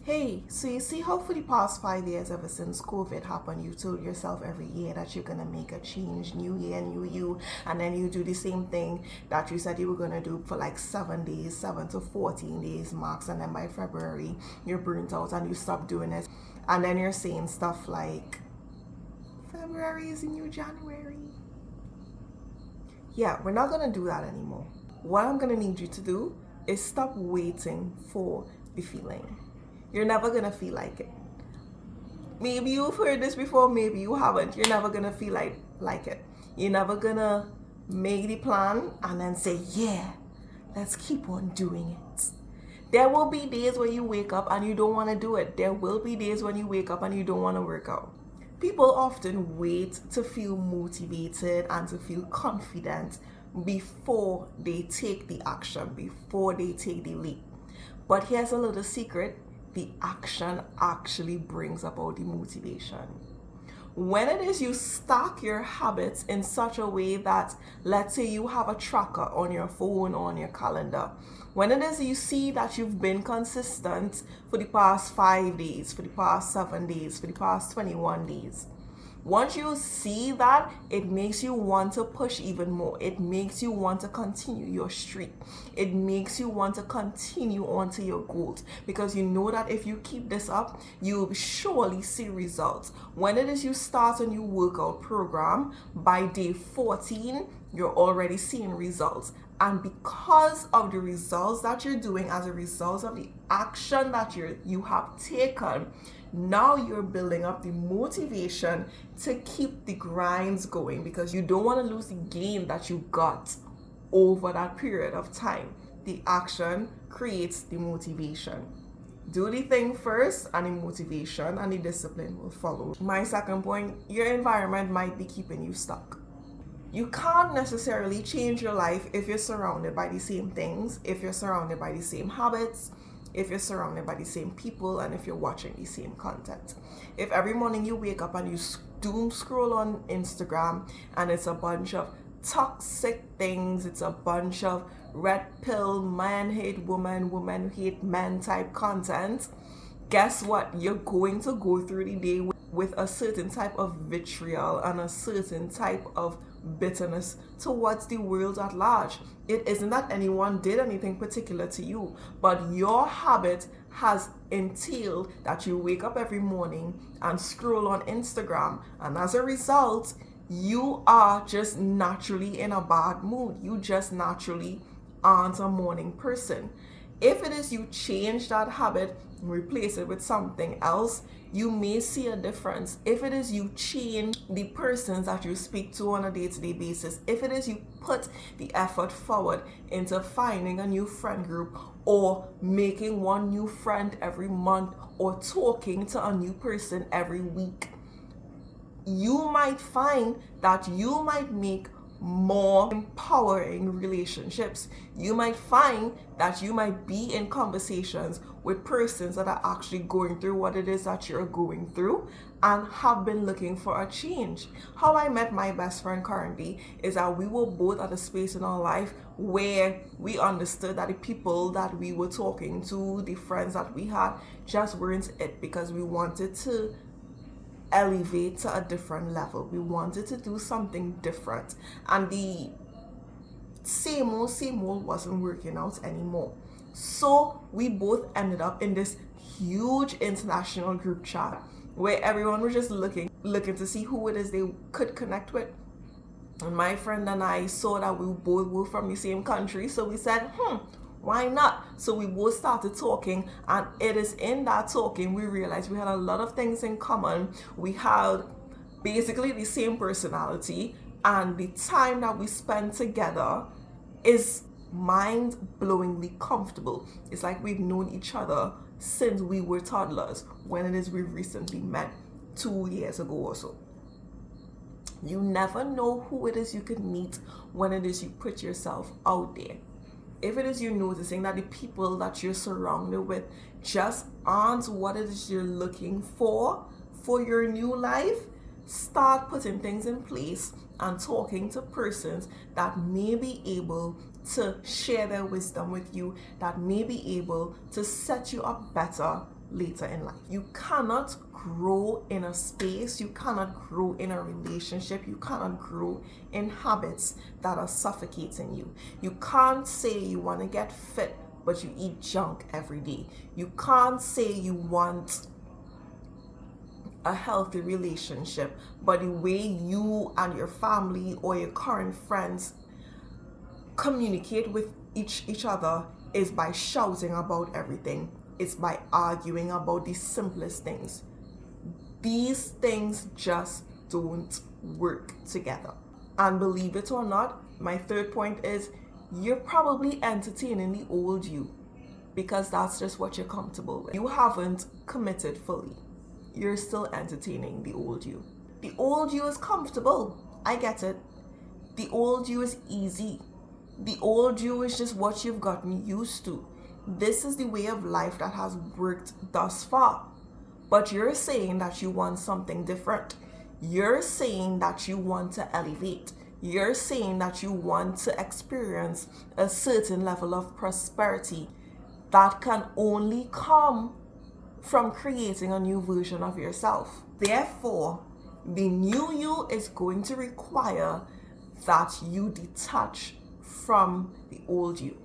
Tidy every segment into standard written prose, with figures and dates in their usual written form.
Hey, so you see how for the past 5 years, ever since COVID happened, you told yourself every year that you're gonna make a change, new year, new you, and then you do the same thing that you said you were gonna do for like 7 days, 7 to 14 days max, and then by February you're burnt out and you stop doing it, and then you're saying stuff like February is the new January. Yeah, we're not gonna do that anymore. What I'm gonna need you to do is stop waiting for the feeling. You're never gonna feel like it. Maybe you've heard this before, maybe you haven't. You're never gonna feel like it. You're never gonna make the plan and then say, yeah, let's keep on doing it. There will be days when you wake up and you don't want to do it. There will be days when you wake up and you don't want to work out. People often wait to feel motivated and to feel confident before they take the action, before they take the leap. But here's a little secret: the action actually brings about the motivation. When it is you stack your habits in such a way that, let's say you have a tracker on your phone or on your calendar, when it is you see that you've been consistent for the past 5 days, for the past 7 days, for the past 21 days, once you see that, it makes you want to push even more. It makes you want to continue your streak. It makes you want to continue on to your goals, because you know that if you keep this up, you'll surely see results. When it is you start a new workout program, by day 14, you're already seeing results. And because of the results that you're doing as a result of the action that you have taken, now you're building up the motivation to keep the grinds going, because you don't want to lose the gain that you got over that period of time. The action creates the motivation. Do the thing first, and the motivation and the discipline will follow. My second point: your environment might be keeping you stuck. You can't necessarily change your life if you're surrounded by the same things, if you're surrounded by the same habits, if you're surrounded by the same people, and if you're watching the same content. If every morning you wake up and you doom scroll on Instagram and it's a bunch of toxic things, it's a bunch of red pill, man hate woman, woman hate men type content, guess what? You're going to go through the day with a certain type of vitriol and a certain type of bitterness towards the world at large. It isn't that anyone did anything particular to you, but your habit has entailed that you wake up every morning and scroll on Instagram, and as a result, you are just naturally in a bad mood. You just naturally aren't a morning person. If it is you change that habit and replace it with something else, you may see a difference. If it is you change the persons that you speak to on a day-to-day basis, if it is you put the effort forward into finding a new friend group, or making one new friend every month, or talking to a new person every week, you might find that you might make more empowering relationships. You might find that you might be in conversations with persons that are actually going through what it is that you're going through and have been looking for a change. How I met my best friend currently is that we were both at a space in our life where we understood that the people that we were talking to, the friends that we had, just weren't it, because we wanted to elevate to a different level. We wanted to do something different, and the same old wasn't working out anymore. So we both ended up in this huge international group chat where everyone was just looking to see who it is they could connect with. And my friend and I saw that we both were from the same country, so we said, why not? So we both started talking, and it is in that talking we realized we had a lot of things in common. We had basically the same personality, and the time that we spend together is mind-blowingly comfortable. It's like we've known each other since we were toddlers, when it is we recently met 2 years ago or so. You never know who it is you could meet when it is you put yourself out there. If it is you noticing that the people that you're surrounded with just aren't what it is you're looking for your new life, start putting things in place and talking to persons that may be able to share their wisdom with you, that may be able to set you up better later in life. You cannot grow in a space, you cannot grow in a relationship, you cannot grow in habits that are suffocating you. You can't say you want to get fit, but you eat junk every day. You can't say you want a healthy relationship, but the way you and your family or your current friends communicate with each other is by shouting about everything. It's by arguing about the simplest things. These things just don't work together. And believe it or not, my third point is you're probably entertaining the old you because that's just what you're comfortable with. You haven't committed fully. You're still entertaining the old you. The old you is comfortable. I get it. The old you is easy. The old you is just what you've gotten used to. This is the way of life that has worked thus far. But you're saying that you want something different. You're saying that you want to elevate. You're saying that you want to experience a certain level of prosperity that can only come from creating a new version of yourself. Therefore, the new you is going to require that you detach from the old you.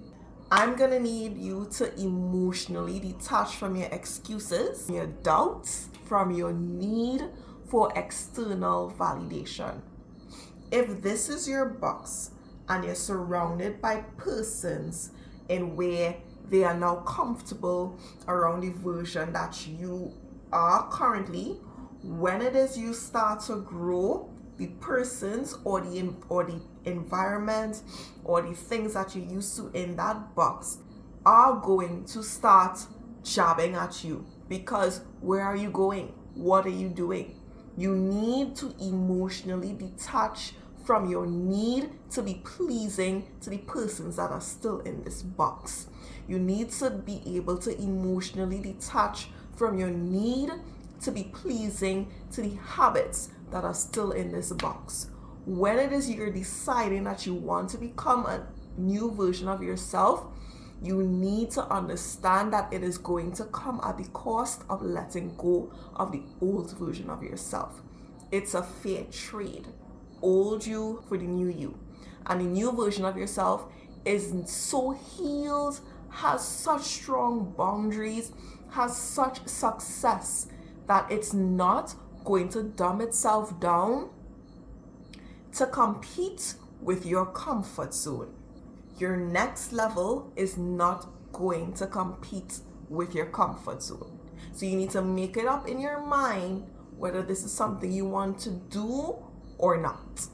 I'm gonna need you to emotionally detach from your excuses, your doubts, from your need for external validation. If this is your box and you're surrounded by persons in where they are now comfortable around the version that you are currently, when it is you start to grow, the persons or the environment or the things that you're used to in that box are going to start jabbing at you, because where are you going? What are you doing? You need to emotionally detach from your need to be pleasing to the persons that are still in this box. You need to be able to emotionally detach from your need to be pleasing to the habits that are still in this box. When it is you're deciding that you want to become a new version of yourself, you need to understand that it is going to come at the cost of letting go of the old version of yourself. It's a fair trade. Old you for the new you. And the new version of yourself is so healed, has such strong boundaries, has such success that it's not going to dumb itself down to compete with your comfort zone. Your next level is not going to compete with your comfort zone. So you need to make it up in your mind whether this is something you want to do or not.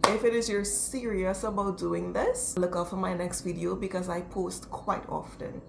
If it is you're serious about doing this, look out for my next video because I post quite often.